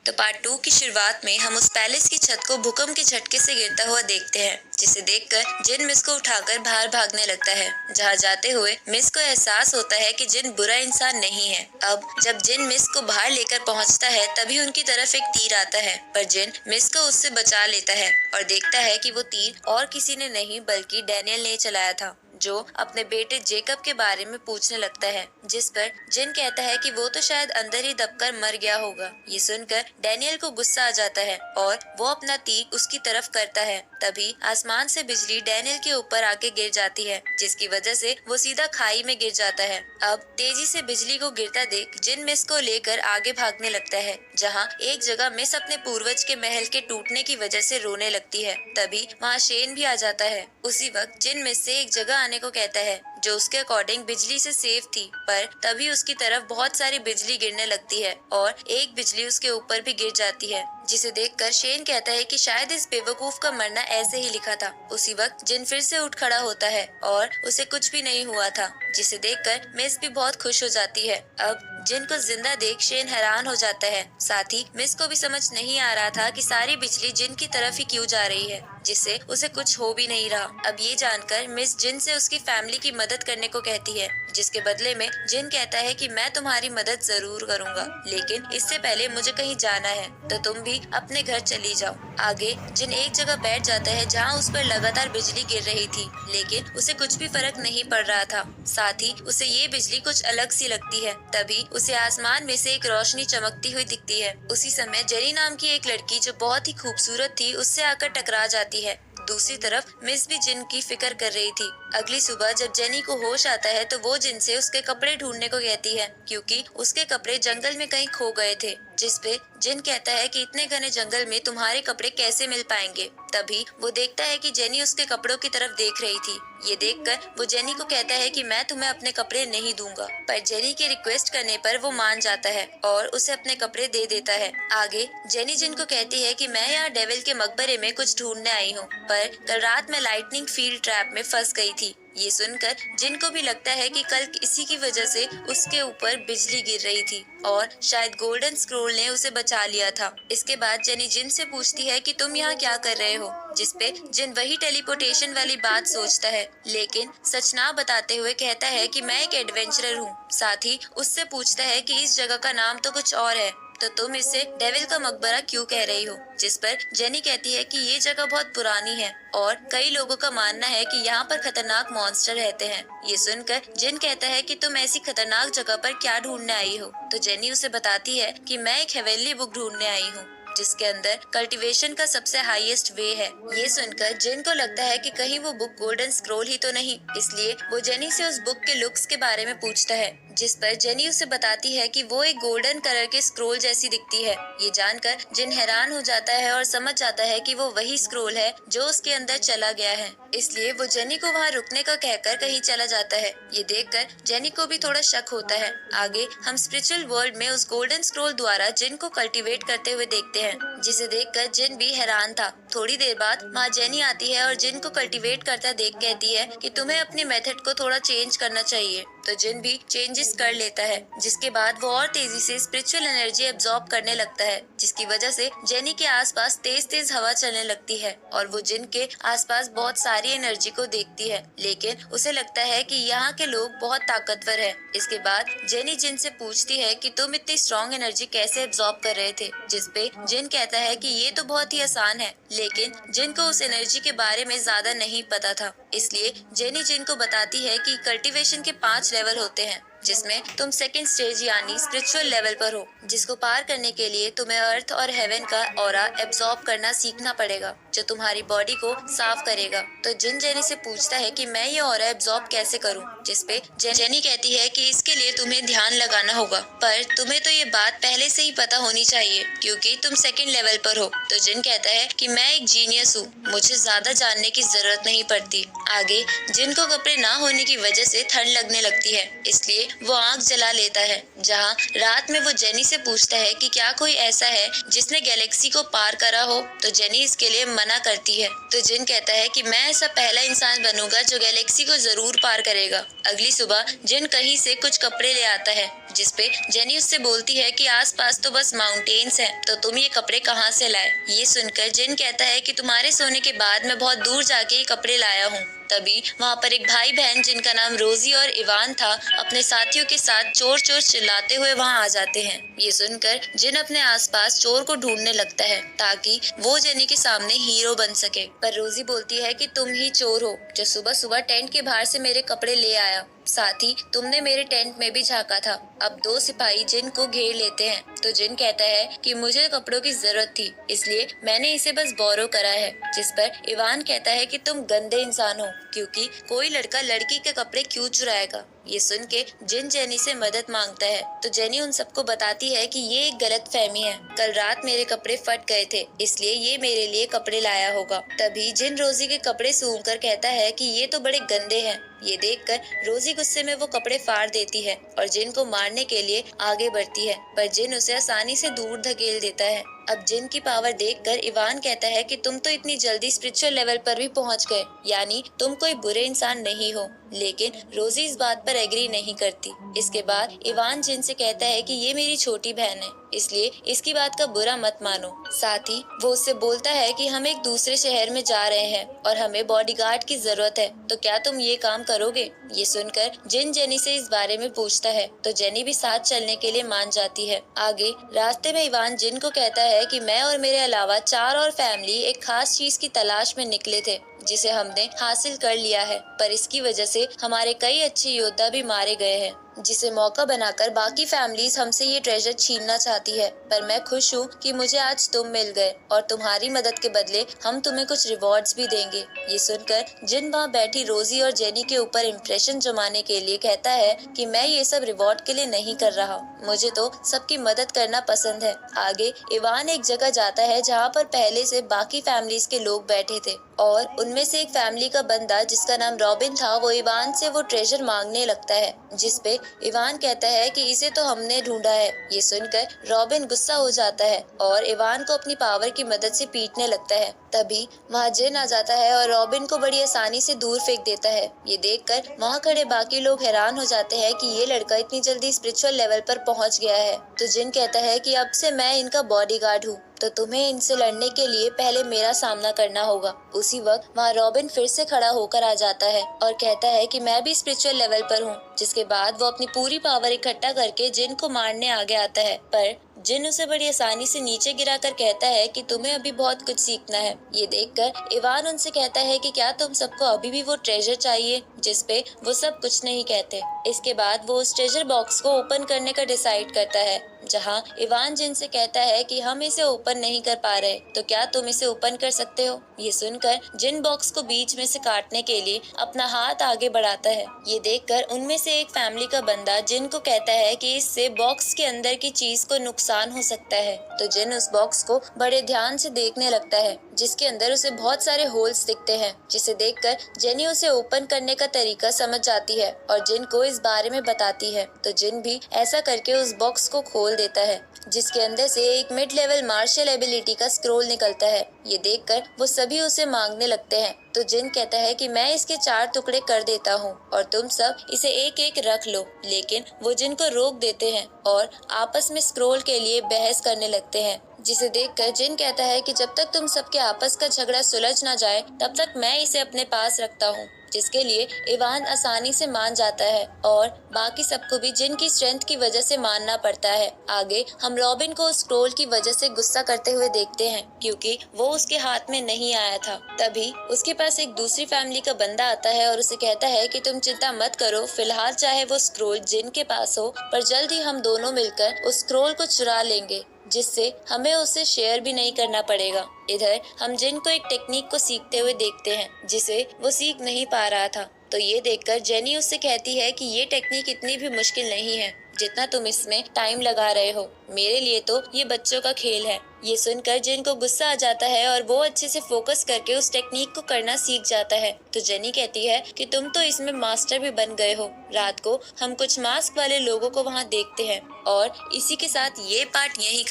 तो पार्ट 2 की शुरुआत में हम उस पैलेस की छत को भूकंप के झटके से गिरता हुआ देखते हैं, जिसे देखकर जिन मिस को उठाकर बाहर भागने लगता है। जहां जाते हुए मिस को एहसास होता है कि जिन बुरा इंसान नहीं है। अब जब जिन मिस को बाहर लेकर पहुंचता है तभी उनकी तरफ एक तीर आता है, पर जिन मिस को उससे बचा लेता है और देखता है कि वो तीर और किसी ने नहीं बल्कि डैनियल ने चलाया था, जो अपने बेटे जेकब के बारे में पूछने लगता है, जिस पर जिन कहता है कि वो तो शायद अंदर ही दबकर मर गया होगा। ये सुनकर डैनियल को गुस्सा आ जाता है और वो अपना तीर उसकी तरफ करता है। तभी आसमान से बिजली डैनियल के ऊपर आके गिर जाती है, जिसकी वजह से वो सीधा खाई में गिर जाता है। अब तेजी से बिजली को गिरता देख जिन मिस को लेकर आगे भागने लगता है, जहाँ एक जगह मिस अपने पूर्वज के महल के टूटने की वजह से रोने लगती है। तभी वहाँ शेन भी आ जाता है। उसी वक्त जिन मिस से एक जगह आने को कहता है जो उसके अकॉर्डिंग बिजली से सेफ थी, पर तभी उसकी तरफ बहुत सारी बिजली गिरने लगती है और एक बिजली उसके ऊपर भी गिर जाती है, जिसे देखकर शेन कहता है कि शायद इस बेवकूफ का मरना ऐसे ही लिखा था। उसी वक्त जिन फिर से उठ खड़ा होता है और उसे कुछ भी नहीं हुआ था, जिसे देखकर मिस भी बहुत खुश हो जाती है। अब जिन को जिंदा देख शेन हैरान हो जाता है। साथ ही मिस को भी समझ नहीं आ रहा था कि सारी बिजली जिन की तरफ ही क्यों जा रही है, जिससे उसे कुछ हो भी नहीं रहा। अब ये जानकर मिस जिन से उसकी फैमिली की मदद करने को कहती है, जिसके बदले में जिन कहता है कि मैं तुम्हारी मदद जरूर करूंगा, लेकिन इससे पहले मुझे कहीं जाना है, तो तुम भी अपने घर चली जाओ। आगे जिन एक जगह बैठ जाता है जहाँ उस पर लगातार बिजली गिर रही थी, लेकिन उसे कुछ भी फर्क नहीं पड़ रहा था। साथ ही उसे ये बिजली कुछ अलग सी लगती है। तभी उसे आसमान में से एक रोशनी चमकती हुई दिखती है। उसी समय जेनी नाम की एक लड़की जो बहुत ही खूबसूरत थी उससे आकर टकरा जाती है। दूसरी तरफ मिस भी जिन की फिक्र कर रही थी। अगली सुबह जब जेनी को होश आता है तो वो जिन से उसके कपड़े ढूंढने को कहती है, क्योंकि उसके कपड़े जंगल में कहीं खो गए थे। जिस पे जिन कहता है कि इतने घने जंगल में तुम्हारे कपड़े कैसे मिल पाएंगे। तभी वो देखता है कि जेनी उसके कपड़ों की तरफ देख रही थी। ये देखकर वो जेनी को कहता है कि मैं तुम्हें अपने कपड़े नहीं दूंगा, पर जेनी के रिक्वेस्ट करने पर वो मान जाता है और उसे अपने कपड़े दे देता है। आगे जेनी जिन को कहती है कि मैं यहाँ डेविल के मकबरे में कुछ ढूंढने आई हूँ, पर कल रात में लाइटनिंग फील्ड ट्रैप में फंस गई थी। ये सुनकर जिन को भी लगता है कि कल इसी की वजह से उसके ऊपर बिजली गिर रही थी और शायद गोल्डन स्क्रोल ने उसे बचा लिया था। इसके बाद जेनी जिन से पूछती है कि तुम यहाँ क्या कर रहे हो, जिसपे जिन वही टेलीपोर्टेशन वाली बात सोचता है, लेकिन सच ना बताते हुए कहता है कि मैं एक एडवेंचरर हूँ। साथ ही उससे पूछता है कि इस जगह का नाम तो कुछ और है, तो तुम इसे डेविल का मकबरा क्यों कह रही हो। जिस पर जेनी कहती है कि ये जगह बहुत पुरानी है और कई लोगों का मानना है कि यहाँ पर खतरनाक मॉन्स्टर रहते हैं। ये सुनकर जिन कहता है कि तुम ऐसी खतरनाक जगह पर क्या ढूंढने आई हो, तो जेनी उसे बताती है कि मैं एक हेवेनली बुक ढूंढने आई हूँ, जिसके अंदर कल्टीवेशन का सबसे हाईएस्ट वे है। ये सुनकर जिन को लगता है कि कहीं वो बुक गोल्डन स्क्रोल ही तो नहीं, इसलिए वो जेनी से उस बुक के लुक्स के बारे में पूछता है, जिस पर जेनी उसे बताती है कि वो एक गोल्डन कलर के स्क्रोल जैसी दिखती है। ये जानकर जिन हैरान हो जाता है और समझ जाता है कि वो वही स्क्रोल है जो उसके अंदर चला गया है, इसलिए वो जेनी को वहाँ रुकने का कहकर कहीं चला जाता है। ये देखकर जेनी को भी थोड़ा शक होता है। आगे हम स्पिरिचुअल वर्ल्ड में उस गोल्डन स्क्रोल द्वारा जिन को कल्टीवेट करते हुए देखते हैं, जिसे देखकर जिन भी हैरान था। थोड़ी देर बाद माँ जेनी आती है और जिन को कल्टीवेट करता देख कहती है कि तुम्हें अपनी मेथड को थोड़ा चेंज करना चाहिए, तो जिन भी चेंजेस कर लेता है, जिसके बाद वो और तेजी से स्पिरिचुअल एनर्जी एब्जॉर्ब करने लगता है, जिसकी वजह से जेनी के आसपास तेज तेज हवा चलने लगती है और वो जिन के आसपास बहुत सारी एनर्जी को देखती है, लेकिन उसे लगता है कि यहाँ के लोग बहुत ताकतवर है। इसके बाद जेनी जिन से पूछती है कि तुम इतनी स्ट्रॉन्ग एनर्जी कैसे एब्जॉर्ब कर रहे थे, जिसपे जिन कहता है कि ये तो बहुत ही आसान है, लेकिन जिन को उस एनर्जी के बारे में ज्यादा नहीं पता था। इसलिए जेनी जिन को बताती है कि कल्टीवेशन के 5 लेवल होते हैं, जिसमें तुम सेकंड स्टेज यानी स्पिरिचुअल लेवल पर हो, जिसको पार करने के लिए तुम्हें अर्थ और हेवन का ऑरा एब्जॉर्ब करना सीखना पड़ेगा, जो तुम्हारी बॉडी को साफ करेगा। तो जिन जेनी से पूछता है कि मैं ये ऑरा एब्जॉर्ब कैसे करूं, जिसपे जेनी कहती है कि इसके लिए तुम्हें ध्यान लगाना होगा, पर तुम्हें तो ये बात पहले से ही पता होनी चाहिए क्योंकि तुम सेकंड लेवल पर हो। तो जिन कहता है कि मैं एक जीनियस हूँ, मुझे ज्यादा जानने की जरूरत नहीं पड़ती। आगे जिन को कपड़े ना होने की वजह से ठंड लगने लगती है, इसलिए वो आग जला लेता है, जहाँ रात में वो जेनी से पूछता है कि क्या कोई ऐसा है जिसने गैलेक्सी को पार करा हो, तो जेनी इसके लिए मना करती है। तो जिन कहता है कि मैं ऐसा पहला इंसान बनूंगा जो गैलेक्सी को जरूर पार करेगा। अगली सुबह जिन कहीं से कुछ कपड़े ले आता है, जिसपे जेनी उससे बोलती है कि आसपास तो बस माउंटेन्स हैं, तो तुम ये कपड़े कहाँ से लाए। ये सुनकर जिन कहता है कि तुम्हारे सोने के बाद मैं बहुत दूर जाके ये कपड़े लाया हूँ। तभी वहाँ पर एक भाई बहन जिनका नाम रोजी और इवान था, अपने साथियों के साथ चोर चोर चिल्लाते हुए वहाँ आ जाते हैं। ये सुनकर जिन अपने आसपास चोर को ढूंढने लगता है ताकि वो जेनी के सामने हीरो बन सके। पर रोजी बोलती है कि तुम ही चोर हो जो सुबह सुबह टेंट के बाहर से मेरे कपड़े ले आया, साथ ही तुमने मेरे टेंट में भी झांका था। अब दो सिपाही जिन को घेर लेते हैं, तो जिन कहता है कि मुझे कपड़ों की जरूरत थी, इसलिए मैंने इसे बस बोरो करा है। जिस पर इवान कहता है कि तुम गंदे इंसान हो, क्योंकि कोई लड़का लड़की के कपड़े क्यों चुराएगा। ये सुन के जिन जेनी से मदद मांगता है, तो जेनी उन सबको बताती है कि ये एक गलत फहमी है, कल रात मेरे कपड़े फट गए थे, इसलिए ये मेरे लिए कपड़े लाया होगा। तभी जिन रोजी के कपड़े सूंघकर कहता है कि ये तो बड़े गंदे हैं। ये देखकर रोजी गुस्से में वो कपड़े फाड़ देती है और जिन को मारने के लिए आगे बढ़ती है, पर जिन उसे आसानी से दूर धकेल देता है। अब जिन की पावर देखकर इवान कहता है कि तुम तो इतनी जल्दी स्पिरिचुअल लेवल पर भी पहुंच गए, यानी तुम कोई बुरे इंसान नहीं हो। लेकिन रोजी इस बात पर एग्री नहीं करती। इसके बाद इवान जिन से कहता है कि ये मेरी छोटी बहन है, इसलिए इसकी बात का बुरा मत मानो। साथ ही वो उससे बोलता है कि हम एक दूसरे शहर में जा रहे हैं और हमें बॉडीगार्ड की जरूरत है, तो क्या तुम ये काम करोगे। ये सुनकर जिन जेनी से इस बारे में पूछता है, तो जेनी भी साथ चलने के लिए मान जाती है। आगे रास्ते में इवान जिन को कहता है कि मैं और मेरे अलावा 4 और फैमिली एक खास चीज की तलाश में निकले थे, जिसे हमने हासिल कर लिया है, पर इसकी वजह से हमारे कई अच्छे योद्धा भी मारे गए हैं, जिसे मौका बनाकर बाकी फैमिलीज हमसे ये ट्रेजर छीनना चाहती है। पर मैं खुश हूँ कि मुझे आज तुम मिल गए और तुम्हारी मदद के बदले हम तुम्हें कुछ रिवॉर्ड्स भी देंगे। ये सुनकर जिन वहाँ बैठी रोजी और जेनी के ऊपर इम्प्रेशन जमाने के लिए कहता है कि मैं ये सब रिवॉर्ड के लिए नहीं कर रहा, मुझे तो सबकी मदद करना पसंद है। आगे इवान एक जगह जाता है जहाँ पर पहले से बाकी फैमिलीज के लोग बैठे थे और उनमें से एक फैमिली का बंदा जिसका नाम रॉबिन था, वो इवान से वो ट्रेजर मांगने लगता है, जिसपे इवान कहता है कि इसे तो हमने ढूंढा है। ये सुनकर रॉबिन गुस्सा हो जाता है और इवान को अपनी पावर की मदद से पीटने लगता है। तभी वहाँ जिन आ जाता है और रॉबिन को बड़ी आसानी से दूर फेंक देता है। ये देखकर वहाँ खड़े बाकी लोग हैरान हो जाते हैं कि ये लड़का इतनी जल्दी स्पिरिचुअल लेवल पर पहुँच गया है। तो जिन कहता है कि अब से मैं इनका बॉडीगार्ड हूँ, तो तुम्हें इनसे लड़ने के लिए पहले मेरा सामना करना होगा। उसी वक्त वहाँ रॉबिन फिर से खड़ा होकर आ जाता है और कहता है कि मैं भी स्पिरिचुअल लेवल पर हूँ। जिसके बाद वो अपनी पूरी पावर इकट्ठा करके जिन को मारने आगे आता है, पर जिन उसे बड़ी आसानी से नीचे गिराकर कहता है कि तुम्हें अभी बहुत कुछ सीखना है। ये देखकर इवान उनसे कहता है कि क्या तुम सबको अभी भी वो ट्रेजर चाहिए, जिसपे वो सब कुछ नहीं कहते। इसके बाद वो उस ट्रेजर बॉक्स को ओपन करने का डिसाइड करता है, जहाँ इवान जिन से कहता है कि हम इसे ओपन नहीं कर पा रहे, तो क्या तुम इसे ओपन कर सकते हो। ये सुनकर जिन बॉक्स को बीच में से काटने के लिए अपना हाथ आगे बढ़ाता है। ये देखकर उनमें से एक फैमिली का बंदा जिन को कहता है कि इससे बॉक्स के अंदर की चीज को नुकसान हो सकता है। तो जिन उस बॉक्स को बड़े ध्यान से देखने लगता है, जिसके अंदर उसे बहुत सारे होल्स दिखते हैं, जिसे देखकर जेनी उसे ओपन करने का तरीका समझ जाती है और जिन को इस बारे में बताती है। तो जिन भी ऐसा करके उस बॉक्स को खोल देता है, जिसके अंदर से एक मिड लेवल मार्शल एबिलिटी का स्क्रोल निकलता है। ये देखकर वो सभी उसे मांगने लगते हैं। तो जिन कहता है कि मैं इसके 4 टुकड़े कर देता हूँ और तुम सब इसे एक एक रख लो, लेकिन वो जिन को रोक देते हैं और आपस में स्क्रोल के लिए बहस करने लगते हैं। जिसे देखकर जिन कहता है कि जब तक तुम सबके आपस का झगड़ा सुलझ ना जाए, तब तक मैं इसे अपने पास रखता हूँ, जिसके लिए इवान आसानी से मान जाता है और बाकी सबको भी जिन की स्ट्रेंथ की वजह से मानना पड़ता है। आगे हम रॉबिन को स्क्रोल की वजह से गुस्सा करते हुए देखते हैं, क्योंकि वो उसके हाथ में नहीं आया था। तभी उसके पास एक दूसरी फैमिली का बंदा आता है और उसे कहता है कि तुम चिंता मत करो, फिलहाल चाहे वो स्क्रोल जिन के पास हो, पर जल्द ही हम दोनों मिलकर उस स्क्रोल को चुरा लेंगे। जिससे हमें उसे शेयर भी नहीं करना पड़ेगा। इधर हम जिन को एक टेक्निक को सीखते हुए देखते हैं जिसे वो सीख नहीं पा रहा था। तो ये देखकर जेनी उससे कहती है कि ये टेक्निक इतनी भी मुश्किल नहीं है जितना तुम इसमें टाइम लगा रहे हो। मेरे लिए तो ये बच्चों का खेल है। ये सुनकर जिन को गुस्सा आ जाता है और वो अच्छे से फोकस करके उस टेक्निक को करना सीख जाता है। तो जेनी कहती है कि तुम तो इसमें मास्टर भी बन गए हो। रात को हम कुछ मास्क वाले लोगों को वहाँ देखते हैं और इसी के साथ ये पार्ट यही